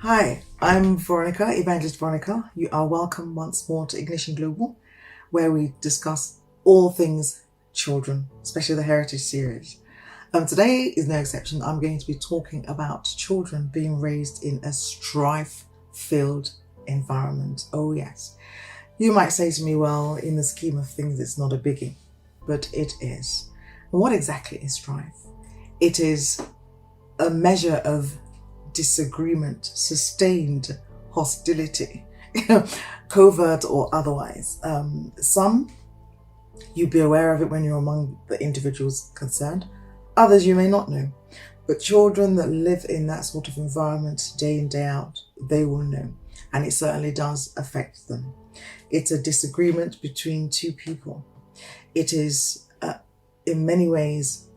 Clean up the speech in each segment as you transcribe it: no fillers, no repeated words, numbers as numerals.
Hi, I'm Veronica, Evangelist Veronica. You are welcome once more to Ignition Global, where we discuss all things children, especially the Heritage series. Today is no exception. I'm going to be talking about children being raised in a strife-filled environment. Oh yes. You might say to me, well, in the scheme of things, it's not a biggie, but it is. What exactly is strife? It is a measure of disagreement, sustained hostility, covert or otherwise. Some, you'd be aware of it when you're among the individuals concerned. Others you may not know. But children that live in that sort of environment day in, day out, they will know. And it certainly does affect them. It's a disagreement between two people. It is, in many ways,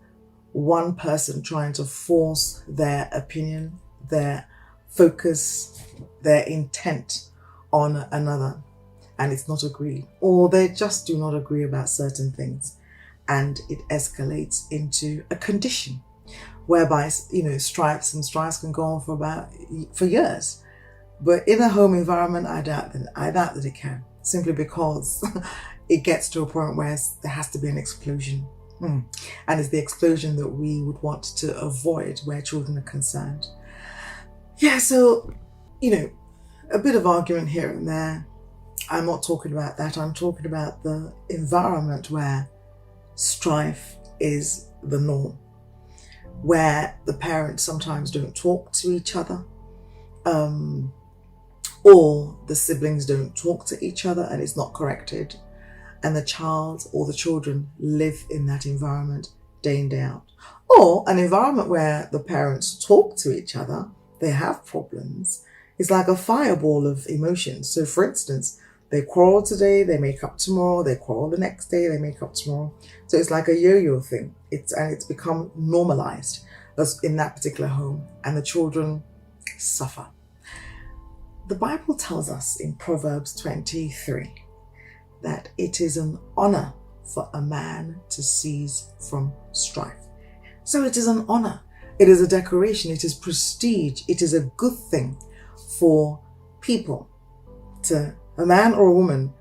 one person trying to force their opinion, their focus, their intent on another, and it's not agreed, or they just do not agree about certain things, and it escalates into a condition whereby strifes can go on for years. But in a home environment, I doubt that it can, simply because it gets to a point where there has to be an explosion. And it's the explosion that we would want to avoid where children are concerned. Yeah, so, a bit of argument here and there. I'm not talking about that. I'm talking about the environment where strife is the norm, where the parents sometimes don't talk to each other, or the siblings don't talk to each other and it's not corrected, and the child or the children live in that environment day in, day out. Or an environment where the parents talk to each other, they have problems. It's like a fireball of emotions. So for instance, they quarrel today, they make up tomorrow, they quarrel the next day, they make up tomorrow. So it's like a yo-yo thing. It's become normalized as in that particular home, and the children suffer. The Bible tells us in Proverbs 23 that it is an honor for a man to cease from strife. So it is an honor. It is a decoration. It is prestige. It is a good thing for people, a man or a woman,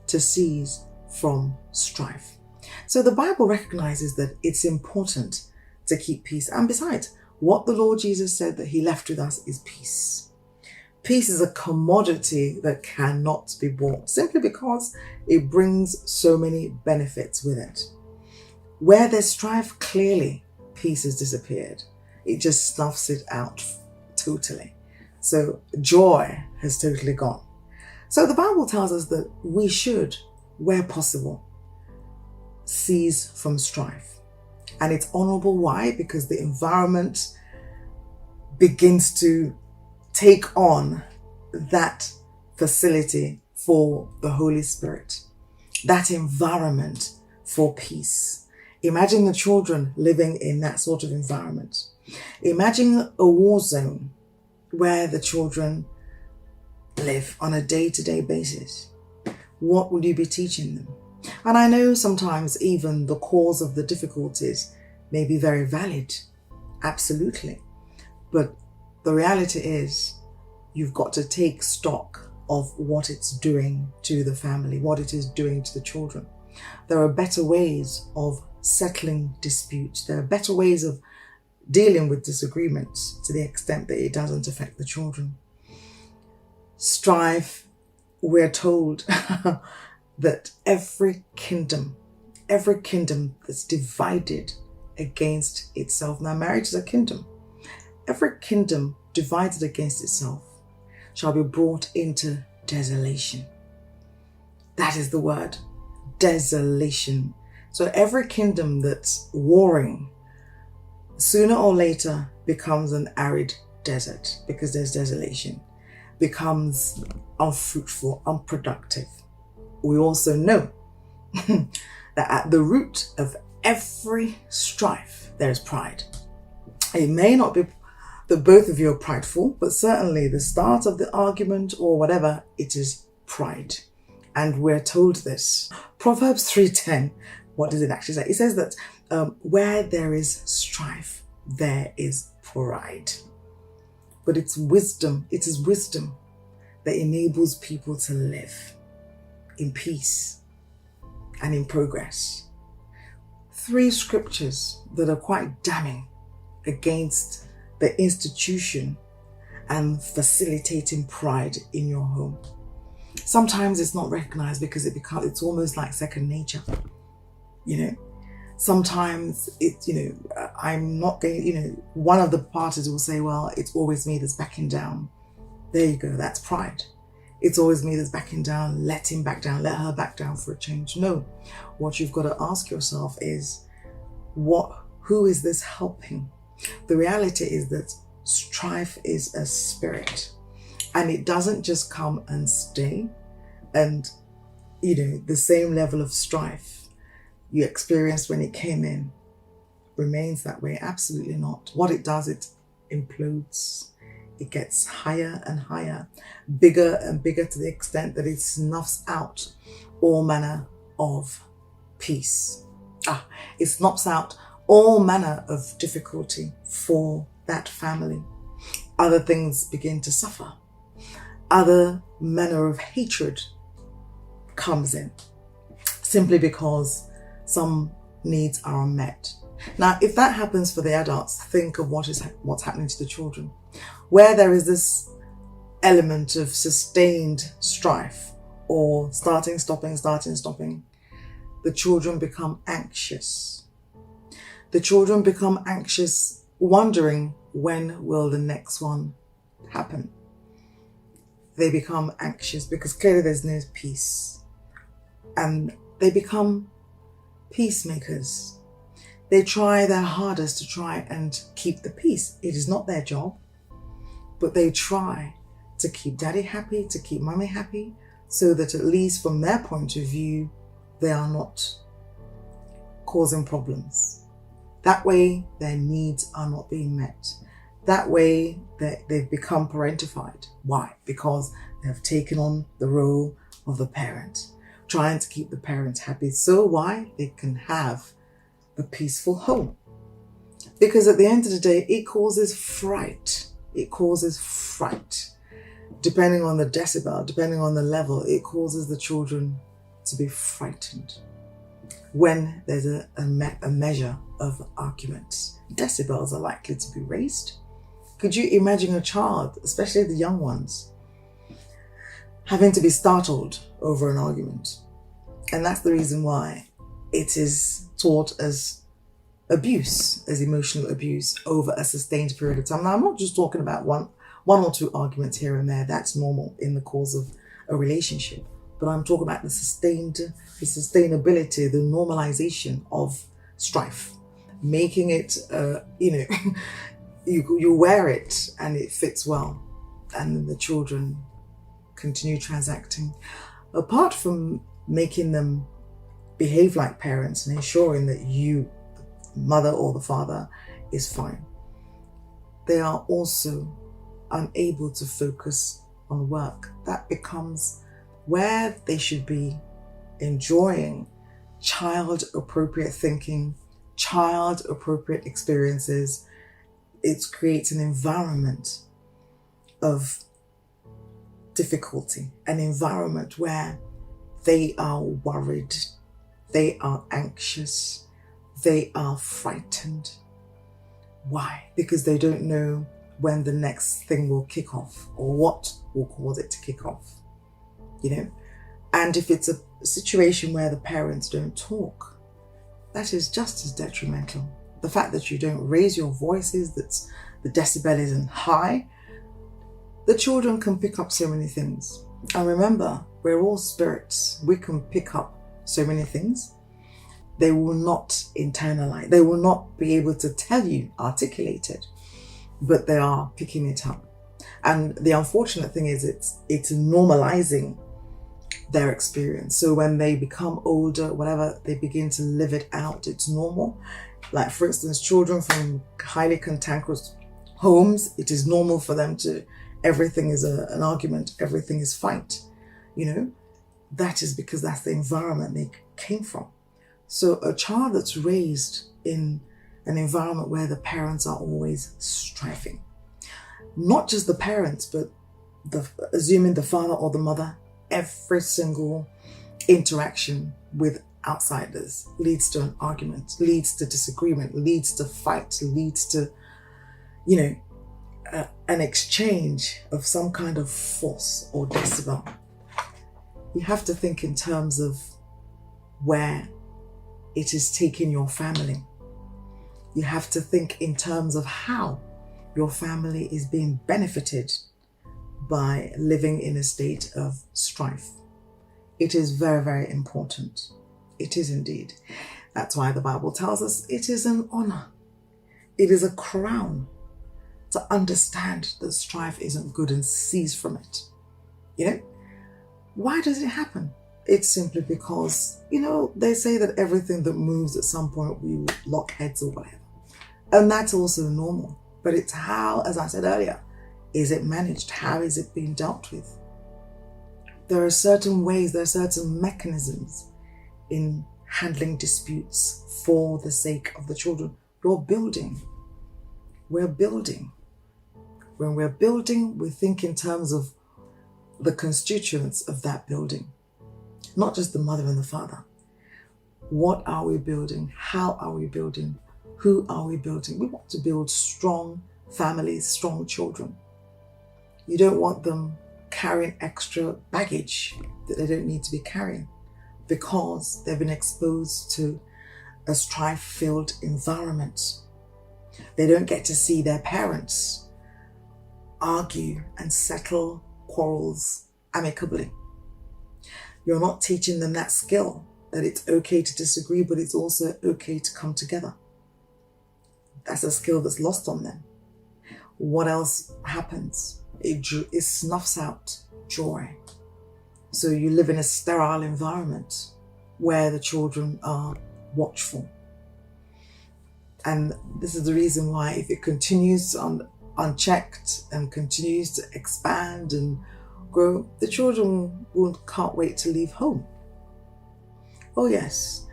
to cease from strife. So the Bible recognizes that it's important to keep peace. And besides, what the Lord Jesus said that he left with us is peace. Peace is a commodity that cannot be bought, simply because it brings so many benefits with it. Where there's strife, clearly peace has disappeared. It just snuffs it out totally. So joy has totally gone. So the Bible tells us that we should, where possible, cease from strife. And it's honorable. Why? Because the environment begins to take on that facility for the Holy Spirit, that environment for peace. Imagine the children living in that sort of environment. Imagine a war zone where the children live on a day-to-day basis. What would you be teaching them? And I know sometimes even the cause of the difficulties may be very valid, absolutely. But the reality is you've got to take stock of what it's doing to the family, what it is doing to the children. There are better ways of settling disputes. There are better ways of dealing with disagreements to the extent that it doesn't affect the children. Strife, we're told that every kingdom that's divided against itself. Now, marriage is a kingdom. Every kingdom divided against itself shall be brought into desolation. That is the word, desolation. So every kingdom that's warring, sooner or later becomes an arid desert because there's desolation, becomes unfruitful, unproductive. We also know that at the root of every strife, there is pride. It may not be that both of you are prideful, but certainly the start of the argument or whatever, it is pride. And we're told this. Proverbs 3:10, what does it actually say? It says that where there is strife, there is pride. but it's wisdom. It is wisdom that enables people to live in peace and in progress. 3 scriptures that are quite damning against the institution and facilitating pride in your home. Sometimes it's not recognized because it's almost like second nature. Sometimes I'm not going, one of the parties will say, well, it's always me that's backing down. There you go, that's pride. It's always me that's backing down, let him back down, let her back down for a change. No, what you've got to ask yourself is, who is this helping? The reality is that strife is a spirit, and it doesn't just come and stay. And, the same level of strife you experienced when it came in remains that way. Absolutely not. What it does, it implodes. It gets higher and higher, bigger and bigger, to the extent that it snuffs out all manner of peace. It snuffs out all manner of difficulty for that family. Other things begin to suffer. Other manner of hatred comes in, simply because some needs are unmet. Now, if that happens for the adults, think of what's happening to the children. Where there is this element of sustained strife, or starting, stopping, the children become anxious. The children become anxious, wondering, when will the next one happen? They become anxious because clearly there's no peace. And they become peacemakers. They try their hardest to try and keep the peace. It is not their job, but they try to keep daddy happy, to keep mommy happy, so that at least from their point of view, they are not causing problems. That way, their needs are not being met. That way, they've become parentified. Why? Because they have taken on the role of the parent, trying to keep the parent happy. So why? They can have a peaceful home. Because at the end of the day, it causes fright. It causes fright. Depending on the decibel, depending on the level, it causes the children to be frightened when there's a measure of arguments. Decibels are likely to be raised. Could you imagine a child, especially the young ones, having to be startled over an argument? And that's the reason why it is taught as abuse, as emotional abuse over a sustained period of time. Now, I'm not just talking about one or two arguments here and there. That's normal in the course of a relationship. But I'm talking about the sustainability, the normalization of strife, making it, you wear it and it fits well, and then the children continue transacting. Apart from making them behave like parents and ensuring that you, the mother or the father, is fine, they are also unable to focus on work. That becomes where they should be enjoying child-appropriate thinking, child-appropriate experiences. It creates an environment of difficulty, an environment where they are worried, they are anxious, they are frightened. Why? Because they don't know when the next thing will kick off or what will cause it to kick off. And if it's a situation where the parents don't talk, that is just as detrimental. The fact that you don't raise your voices, that the decibel isn't high, the children can pick up so many things. And remember, we're all spirits. We can pick up so many things. They will not internalize. They will not be able to tell you, articulate it, but they are picking it up. And the unfortunate thing is it's normalizing their experience. So when they become older, whatever, they begin to live it out. It's normal. Like, for instance, children from highly cantankerous homes, it is normal for them to, everything is an argument, everything is fight. That is because that's the environment they came from. So a child that's raised in an environment where the parents are always striving, not just the parents, but assuming the father or the mother, every single interaction with outsiders leads to an argument, leads to disagreement, leads to fight, leads to, an exchange of some kind of force or decibel. You have to think in terms of where it is taking your family. You have to think in terms of how your family is being benefited by living in a state of strife. It is very, very important. It is indeed. That's why the Bible tells us it is an honor. It is a crown to understand that strife isn't good and cease from it. Why does it happen? It's simply because, they say that everything that moves at some point we will lock heads or whatever. And that's also normal. But it's how, as I said earlier, is it managed? How is it being dealt with? There are certain ways, there are certain mechanisms in handling disputes for the sake of the children. We're building. When we're building, we think in terms of the constituents of that building, not just the mother and the father. What are we building? How are we building? Who are we building? We want to build strong families, strong children. You don't want them carrying extra baggage that they don't need to be carrying because they've been exposed to a strife-filled environment. They don't get to see their parents argue and settle quarrels amicably. You're not teaching them that skill, that it's okay to disagree, but it's also okay to come together. That's a skill that's lost on them. What else happens? It snuffs out joy. So you live in a sterile environment where the children are watchful. And this is the reason why if it continues unchecked and continues to expand and grow, the children can't wait to leave home. Oh yes,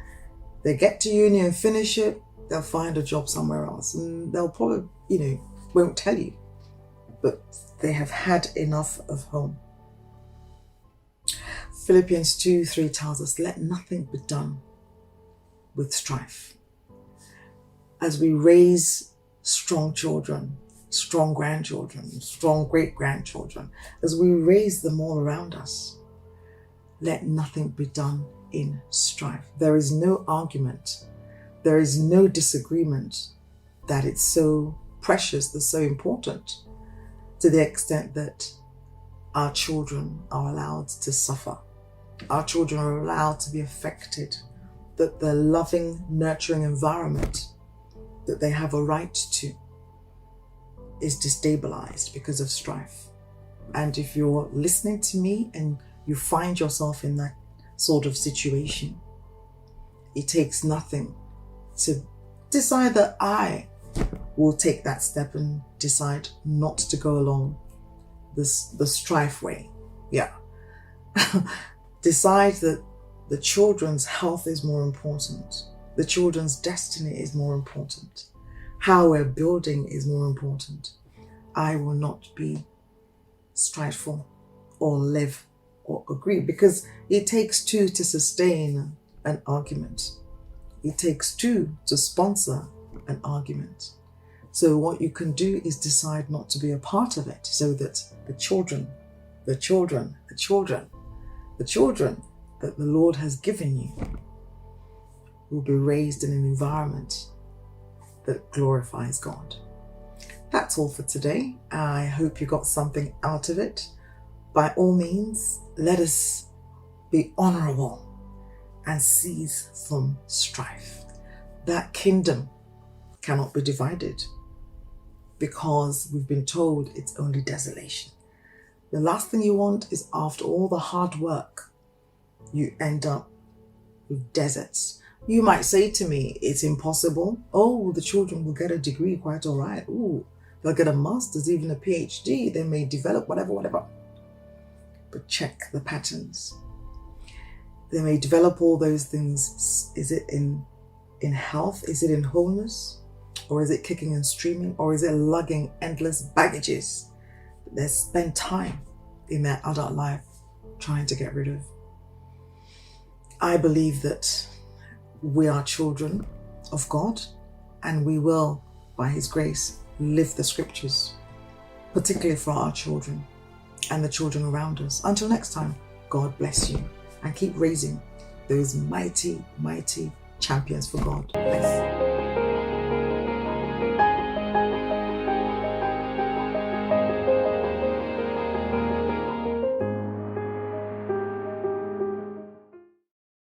they get to uni and finish it, they'll find a job somewhere else and they'll probably, won't tell you, but they have had enough of home. Philippians 2:3 tells us, let nothing be done with strife. As we raise strong children, strong grandchildren, strong great-grandchildren, as we raise them all around us, let nothing be done in strife. There is no argument, there is no disagreement that it's so precious, that's so important, to the extent that our children are allowed to suffer. Our children are allowed to be affected, that the loving, nurturing environment that they have a right to is destabilized because of strife. And if you're listening to me and you find yourself in that sort of situation, it takes nothing to decide that I will take that step and decide not to go along the strife way. Yeah. Decide that the children's health is more important. The children's destiny is more important. How we're building is more important. I will not be strifeful or live or agree, because it takes two to sustain an argument. It takes two to sponsor an argument. So what you can do is decide not to be a part of it, so that the children that the Lord has given you will be raised in an environment that glorifies God. That's all for today. I hope you got something out of it. By all means, let us be honorable and cease from strife. That kingdom cannot be divided, because we've been told it's only desolation. The last thing you want is, after all the hard work, you end up with deserts. You might say to me, it's impossible. Oh, the children will get a degree, quite all right. Ooh, they'll get a master's, even a PhD. They may develop whatever. But check the patterns. They may develop all those things. Is it in health? Is it in wholeness? Or is it kicking and streaming? Or is it lugging endless baggages they spend time in their adult life trying to get rid of. I believe that we are children of God, and we will, by His grace, live the scriptures, particularly for our children and the children around us. Until next time, God bless you, and keep raising those mighty, mighty champions for God. Bless.